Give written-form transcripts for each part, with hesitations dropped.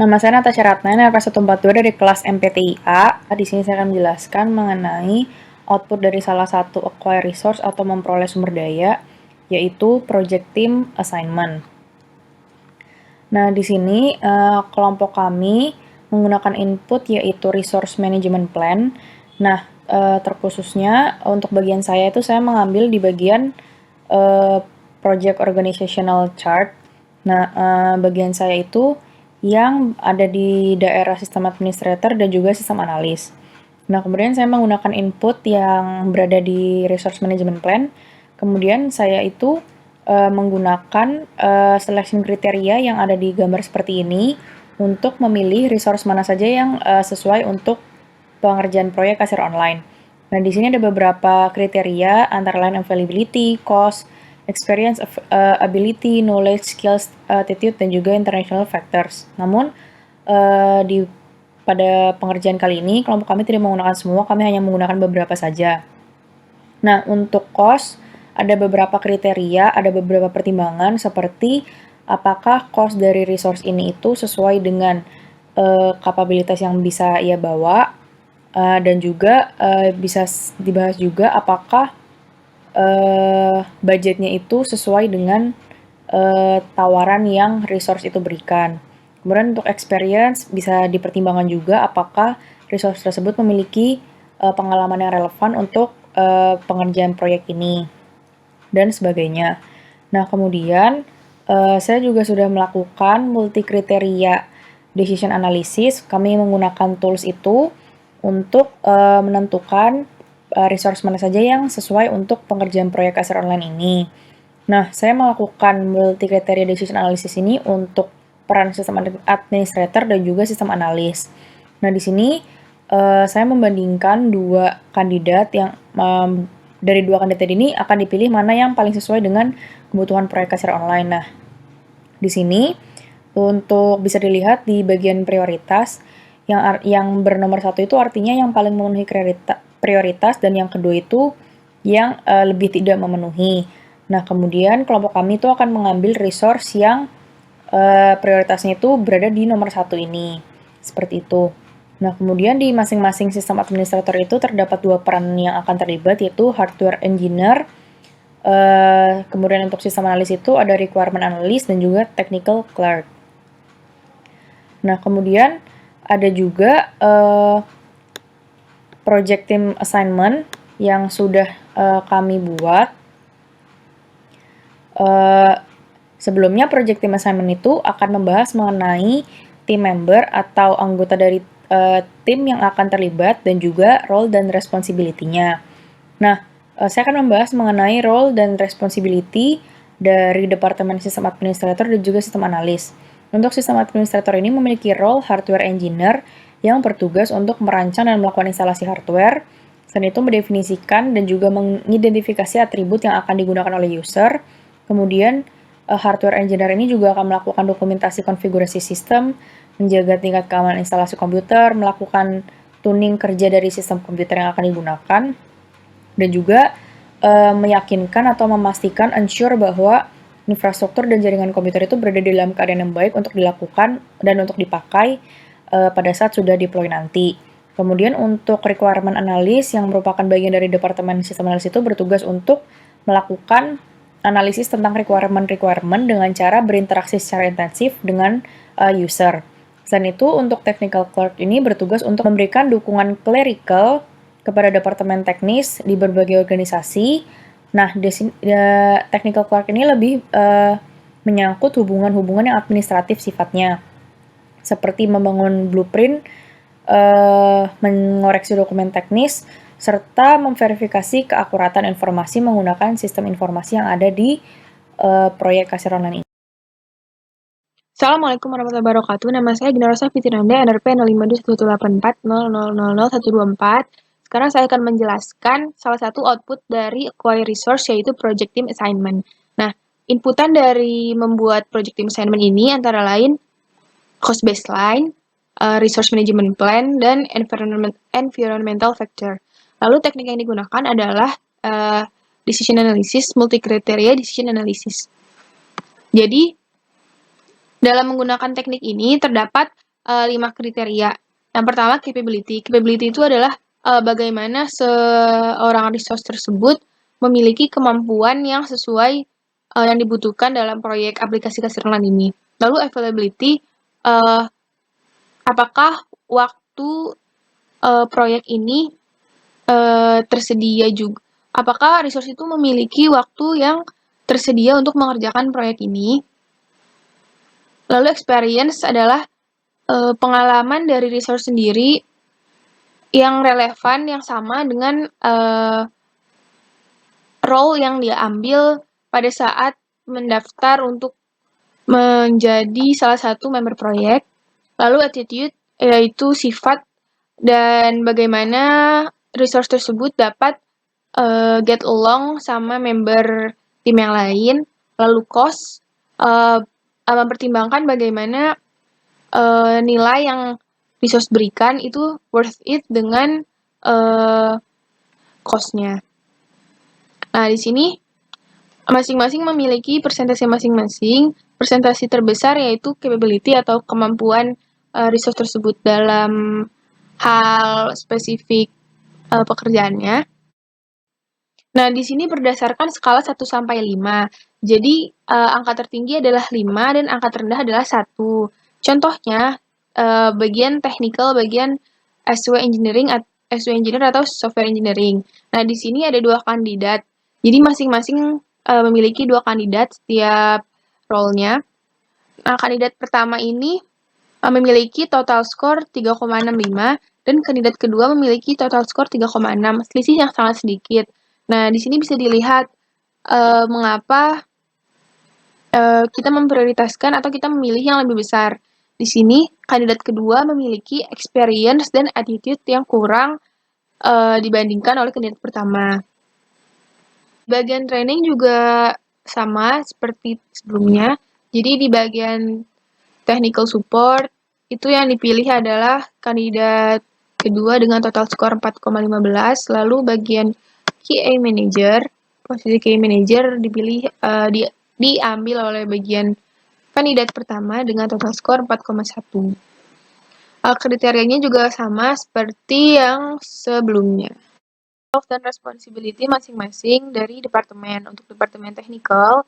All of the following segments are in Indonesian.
Nama saya Natasha Ratna, NRP142 dari kelas MPTIA. Di sini saya akan menjelaskan mengenai output dari salah satu acquire resource atau memperoleh sumber daya, yaitu project team assignment. Nah, di sini kelompok kami menggunakan input yaitu resource management plan. Nah, terkhususnya untuk bagian saya itu saya mengambil di bagian project organizational chart. Nah, bagian saya itu yang ada di daerah sistem administrator dan juga sistem analis. Nah, kemudian saya menggunakan input yang berada di resource management plan. Kemudian saya itu menggunakan selection kriteria yang ada di gambar seperti ini untuk memilih resource mana saja yang sesuai untuk pengerjaan proyek kasir online. Nah, di sini ada beberapa kriteria antara lain availability, cost, experience, ability, knowledge, skills, attitude, dan juga international factors. Namun, pada pengerjaan kali ini, kelompok kami tidak menggunakan semua, kami hanya menggunakan beberapa saja. Nah, untuk cost, ada beberapa kriteria, ada beberapa pertimbangan seperti apakah cost dari resource ini itu sesuai dengan kapabilitas yang bisa ia bawa, dan juga bisa dibahas juga apakah budgetnya itu sesuai dengan tawaran yang resource itu berikan. Kemudian untuk experience bisa dipertimbangkan juga apakah resource tersebut memiliki pengalaman yang relevan untuk pengerjaan proyek ini dan sebagainya. Nah, kemudian saya juga sudah melakukan multi kriteria decision analysis. Kami menggunakan tools itu untuk menentukan resource mana saja yang sesuai untuk pengerjaan proyek kasir online ini. Nah, saya melakukan multi kriteria decision analysis ini untuk peran sistem administrator dan juga sistem analis. Nah, di sini saya membandingkan dua kandidat yang dari dua kandidat ini akan dipilih mana yang paling sesuai dengan kebutuhan proyek kasir online. Nah, di sini untuk bisa dilihat di bagian prioritas yang bernomor satu itu artinya yang paling memenuhi prioritas dan yang kedua itu yang lebih tidak memenuhi. Nah, kemudian kelompok kami itu akan mengambil resource yang prioritasnya itu berada di nomor satu ini. Seperti itu. Nah, kemudian di masing-masing sistem administrator itu terdapat dua peran yang akan terlibat, yaitu hardware engineer, kemudian untuk sistem analis itu ada requirement analyst dan juga technical clerk. Nah, kemudian ada juga project team assignment yang sudah kami buat. Sebelumnya, project team assignment itu akan membahas mengenai team member atau anggota dari tim yang akan terlibat dan juga role dan responsibility-nya. Nah, saya akan membahas mengenai role dan responsibility dari Departemen Sistem Administrator dan juga Sistem Analis. Untuk Sistem Administrator ini memiliki role hardware engineer yang bertugas untuk merancang dan melakukan instalasi hardware. Selain itu mendefinisikan dan juga mengidentifikasi atribut yang akan digunakan oleh user. Kemudian hardware engineer ini juga akan melakukan dokumentasi konfigurasi sistem, menjaga tingkat keamanan instalasi komputer, melakukan tuning kerja dari sistem komputer yang akan digunakan, dan juga meyakinkan atau memastikan ensure bahwa infrastruktur dan jaringan komputer itu berada di dalam keadaan yang baik untuk dilakukan dan untuk dipakai pada saat sudah deploy nanti. Kemudian untuk requirement analysis yang merupakan bagian dari Departemen Sistem Analis itu bertugas untuk melakukan analisis tentang requirement dengan cara berinteraksi secara intensif dengan user. Selain itu, untuk technical clerk ini bertugas untuk memberikan dukungan clerical kepada departemen teknis di berbagai organisasi. Nah, technical clerk ini lebih menyangkut hubungan-hubungan yang administratif sifatnya, seperti membangun blueprint, mengoreksi dokumen teknis, serta memverifikasi keakuratan informasi menggunakan sistem informasi yang ada di proyek kasir online ini. Assalamualaikum warahmatullahi wabarakatuh. Nama saya Gina Rosa Fitinanda, NRP 052184000124. Sekarang saya akan menjelaskan salah satu output dari acquire resource, yaitu project team assignment. Nah, inputan dari membuat project team assignment ini antara lain cost baseline, resource management plan, dan environmental factor. Lalu teknik yang digunakan adalah decision analysis, multi-criteria decision analysis. Jadi, dalam menggunakan teknik ini terdapat 5 kriteria. Yang pertama capability. Capability itu adalah bagaimana seorang resource tersebut memiliki kemampuan yang sesuai yang dibutuhkan dalam proyek aplikasi kasir online ini. Lalu availability, apakah waktu proyek ini tersedia juga, apakah resource itu memiliki waktu yang tersedia untuk mengerjakan proyek ini. Lalu experience adalah pengalaman dari resource sendiri yang relevan, yang sama dengan role yang dia ambil pada saat mendaftar untuk menjadi salah satu member proyek. Lalu attitude, yaitu sifat dan bagaimana resource tersebut dapat get along sama member tim yang lain. Lalu cost, mempertimbangkan bagaimana nilai yang resource berikan itu worth it dengan cost-nya. Nah, di sini masing-masing memiliki persentase masing-masing. Persentase terbesar yaitu capability atau kemampuan resource tersebut dalam hal spesifik pekerjaannya. Nah, di sini berdasarkan skala 1 sampai 5. Jadi, angka tertinggi adalah 5 dan angka terendah adalah 1. Contohnya, bagian technical, bagian SW engineering engineer atau software engineering. Nah, di sini ada 2 kandidat. Jadi masing-masing memiliki 2 kandidat setiap role-nya. Nah, kandidat pertama ini memiliki total skor 3,65 dan kandidat kedua memiliki total skor 3,6, selisih yang sangat sedikit. Nah, di sini bisa dilihat mengapa kita memprioritaskan atau kita memilih yang lebih besar. Di sini, kandidat kedua memiliki experience dan attitude yang kurang dibandingkan oleh kandidat pertama. Bagian training juga sama seperti sebelumnya. Jadi di bagian technical support, itu yang dipilih adalah kandidat kedua dengan total skor 4,15. Lalu bagian QA manager, posisi QA manager dipilih diambil oleh bagian kandidat pertama dengan total skor 4,1. Kriterianya juga sama seperti yang sebelumnya. Roles dan responsibility masing-masing dari departemen. Untuk departemen technical,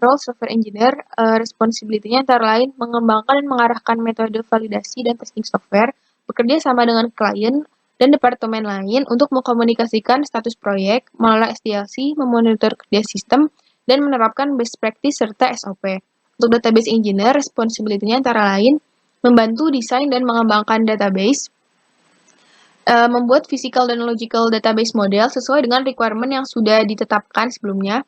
role software engineer, responsibility-nya antara lain mengembangkan dan mengarahkan metode validasi dan testing software, bekerja sama dengan klien dan departemen lain untuk mengkomunikasikan status proyek, mengelola SDLC, memonitor kerja sistem, dan menerapkan best practice serta SOP. Untuk database engineer, responsibility-nya antara lain membantu desain dan mengembangkan database, membuat physical dan logical database model sesuai dengan requirement yang sudah ditetapkan sebelumnya,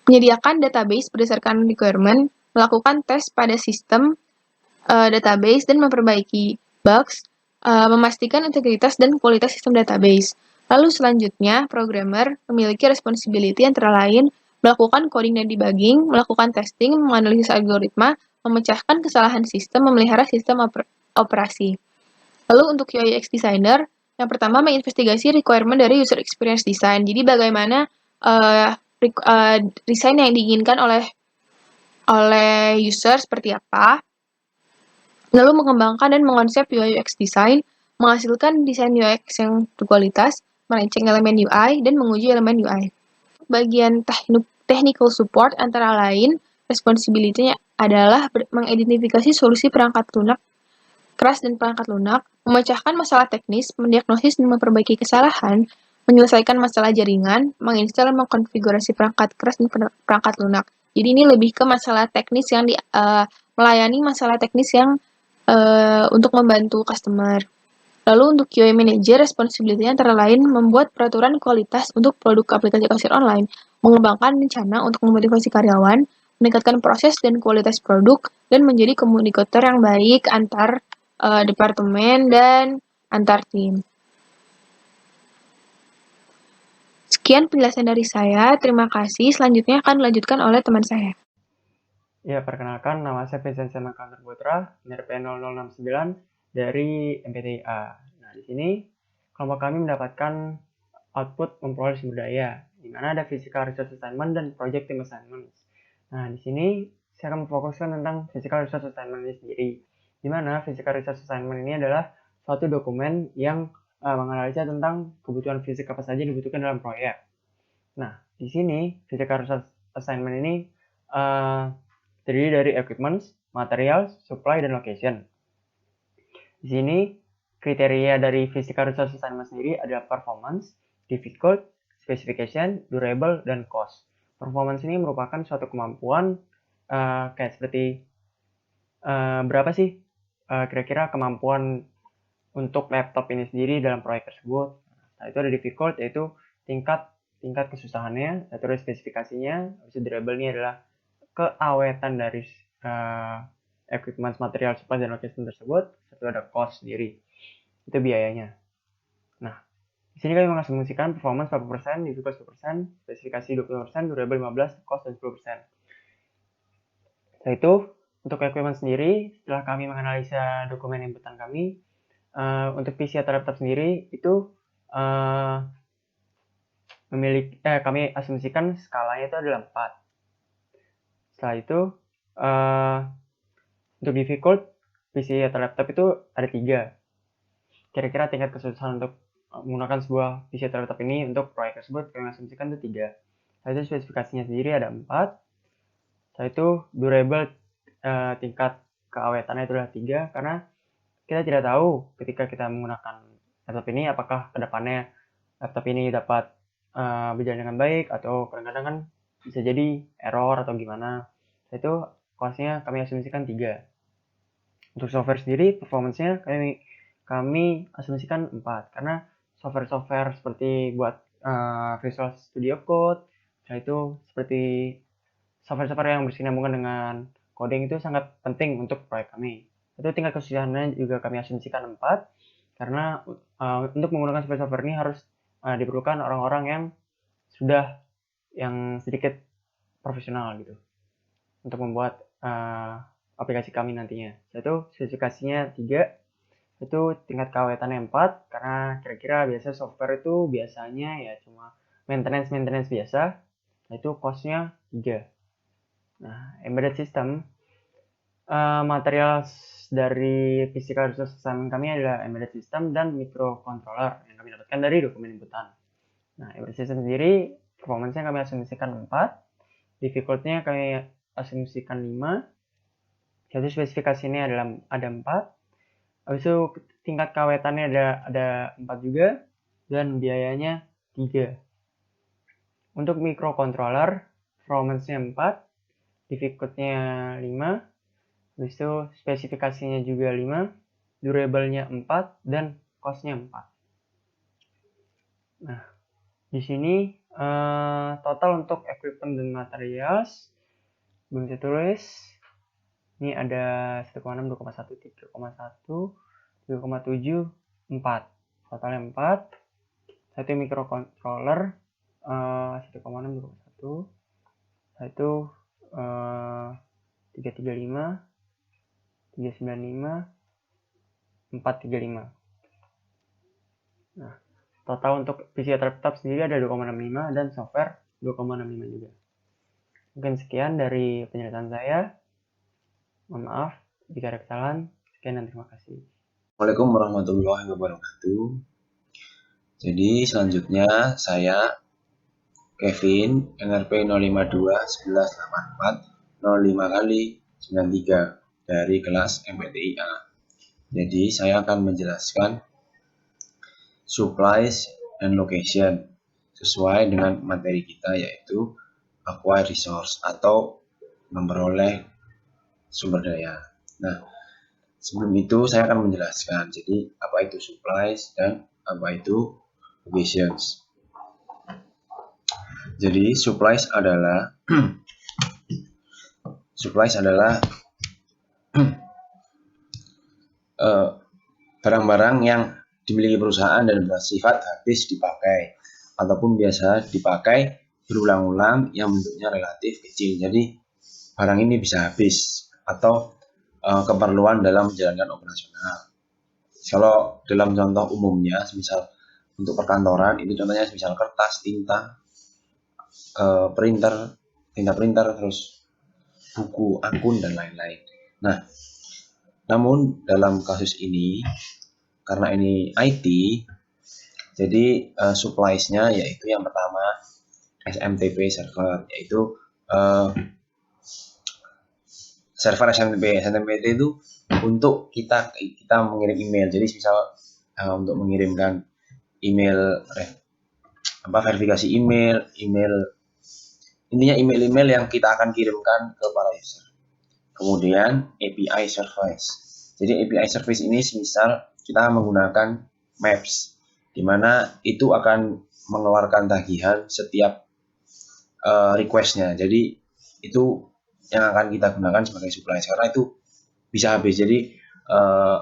menyediakan database berdasarkan requirement, melakukan tes pada sistem database dan memperbaiki bugs, memastikan integritas dan kualitas sistem database. Lalu selanjutnya, programmer memiliki responsibility antara lain melakukan coding dan debugging, melakukan testing, menganalisis algoritma, memecahkan kesalahan sistem, memelihara sistem operasi. Lalu untuk UI UX designer, yang pertama menginvestigasi requirement dari user experience design. Jadi bagaimana desain yang diinginkan oleh user seperti apa. Lalu mengembangkan dan mengonsep UI UX design, menghasilkan desain UX yang berkualitas, merancang elemen UI, dan menguji elemen UI. Bagian technical support antara lain, responsibility-nya adalah mengidentifikasi solusi perangkat lunak keras dan perangkat lunak, memecahkan masalah teknis, mendiagnosis dan memperbaiki kesalahan, menyelesaikan masalah jaringan, menginstal dan mengkonfigurasi perangkat keras dan perangkat lunak. Jadi ini lebih ke masalah teknis yang melayani masalah teknis yang untuk membantu customer. Lalu untuk QA manager, responsibility-nya antara lain membuat peraturan kualitas untuk produk aplikasi kasir online, mengembangkan rencana untuk memotivasi karyawan, meningkatkan proses dan kualitas produk, dan menjadi komunikator yang baik antar departemen dan antar tim. Sekian penjelasan dari saya, terima kasih. Selanjutnya akan dilanjutkan oleh teman saya. Ya, perkenalkan, nama saya Vincent Makandar Putra, NRP 0069 dari MPTIA. Nah, di sini kelompok kami mendapatkan output memperoleh sumber daya, di mana ada physical resource assignment dan project team assignment. Nah, di sini saya akan memfokuskan tentang physical resource assignment ini sendiri, di mana Physical Research Assignment ini adalah suatu dokumen yang menganalisa tentang kebutuhan fisik apa saja yang dibutuhkan dalam proyek. Nah, di sini Physical Research Assignment ini terdiri dari equipment, material, supply, dan location. Di sini kriteria dari Physical Research Assignment sendiri adalah performance, difficult, specification, durable, dan cost. Performance ini merupakan suatu kemampuan kayak seperti berapa sih kira-kira kemampuan untuk laptop ini sendiri dalam proyek tersebut. Nah, itu ada difficult, yaitu tingkat kesusahannya, atau spesifikasinya. Habis itu durable ini adalah keawetan dari equipment, material, supply, dan location tersebut. Satu ada cost sendiri, itu biayanya. Nah, di sini kami mengasumsikan performance 40%, difficult 10%, spesifikasi 20%, durable 15%, cost dan 10%. Setelah itu, untuk equipment sendiri, setelah kami menganalisa dokumen inputan kami, untuk PC atau laptop sendiri itu kami asumsikan skalanya itu adalah 4. Setelah itu untuk difficult PC atau laptop itu ada 3. Kira-kira tingkat kesusahan untuk menggunakan sebuah PC atau laptop ini untuk proyek tersebut kami asumsikan itu 3. Setelah itu spesifikasinya sendiri ada 4. Setelah itu durable tingkat keawetannya itu adalah 3, karena kita tidak tahu ketika kita menggunakan laptop ini apakah kedepannya laptop ini dapat berjalan dengan baik atau kadang-kadang kan bisa jadi error atau gimana. Itu cost-nya kami asumsikan 3. Untuk software sendiri performance-nya kami asumsikan 4, karena software seperti buat Visual Studio Code, itu seperti software yang bersinambungan dengan coding itu sangat penting untuk proyek kami. Itu tingkat kesusahannya juga kami asumsikan 4, karena untuk menggunakan software ini harus diperlukan orang-orang yang sudah yang sedikit profesional gitu untuk membuat aplikasi kami nantinya. Itu spesifikasinya 3, itu tingkat keawetannya 4, karena kira-kira biasa software itu biasanya ya cuma maintenance biasa. Itu cost-nya 3. Nah, embedded system, material dari Physical Research Assignment kami adalah embedded system dan microcontroller yang kami dapatkan dari dokumen inputan. Nah, embedded system sendiri performance-nya kami asumsikan 4, difficult-nya kami asumsikan 5, jadi spesifikasinya ada 4, habis itu tingkat keawetannya ada 4 juga, dan biayanya 3. Untuk microcontroller performance-nya 4, difficult-nya 5, habis itu spesifikasinya juga 5, durable-nya 4, dan cost-nya 4. Nah, di sini total untuk equipment dan materials belum saya tulis. Ini ada 1,6, 2,1, 3,1, 3,7, 4. Totalnya 4. Satu microcontroller 1,6, 2,1. Satu 335, 395, 435. Nah, total untuk PC atau laptop sendiri ada 2,65 dan software 2,65 juga. Mungkin sekian dari penjelasan saya. Mohon maaf jika ada kesalahan. Sekian dan terima kasih. Assalamualaikum warahmatullahi wabarakatuh. Jadi selanjutnya saya Kevin, NRP 052 1184 05 kali 93 dari kelas MPTIA. Jadi saya akan menjelaskan supplies and location sesuai dengan materi kita, yaitu acquire resource atau memperoleh sumber daya. Nah, sebelum itu saya akan menjelaskan jadi apa itu supplies dan apa itu locations. Jadi supplies adalah barang-barang yang dimiliki perusahaan dan bersifat habis dipakai ataupun biasa dipakai berulang-ulang yang bentuknya relatif kecil. Jadi barang ini bisa habis atau keperluan dalam menjalankan operasional. Kalau dalam contoh umumnya, misal untuk perkantoran, itu contohnya misal kertas, tinta, tinta printer, terus buku, akun, dan lain-lain. Nah, Namun dalam kasus ini, karena ini IT, jadi supplies-nya yaitu yang pertama SMTP server, yaitu server SMTP. SMTP itu untuk kita mengirim email. Jadi misal untuk mengirimkan email verifikasi email, intinya email yang kita akan kirimkan ke para user. Kemudian API service. Jadi API service ini misal kita menggunakan Maps, di mana itu akan mengeluarkan tagihan setiap request-nya. Jadi itu yang akan kita gunakan sebagai supplies karena itu bisa habis. Jadi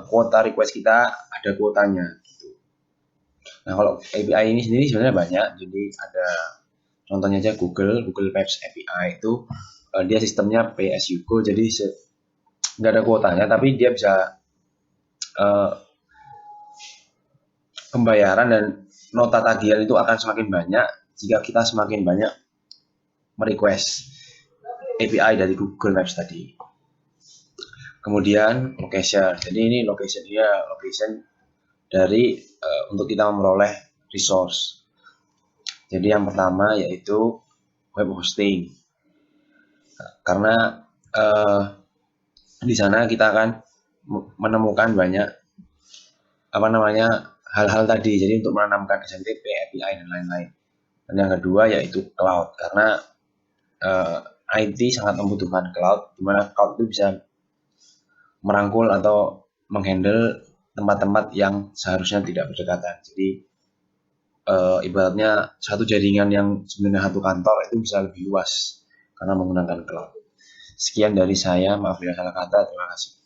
kuota request kita ada kuotanya gitu. Nah, kalau API ini sendiri sebenarnya banyak. Jadi ada contohnya aja Google Maps API itu dia sistemnya pay as you go. Jadi nggak ada kuotanya, tapi dia bisa pembayaran dan nota tagihan itu akan semakin banyak jika kita semakin banyak merequest API dari Google Maps tadi. Kemudian location. Jadi ini location dari untuk kita memperoleh resource. Jadi yang pertama yaitu web hosting. Karena di sana kita akan menemukan banyak hal-hal tadi. Jadi untuk menanamkan SMTP, API dan lain-lain. Dan yang kedua yaitu cloud, karena IT sangat membutuhkan cloud, di mana cloud itu bisa merangkul atau menghandle tempat-tempat yang seharusnya tidak berdekatan. Jadi ibaratnya satu jaringan yang sebenarnya satu kantor itu bisa lebih luas karena menggunakan cloud. Sekian dari saya, maaf bila salah kata, terima kasih.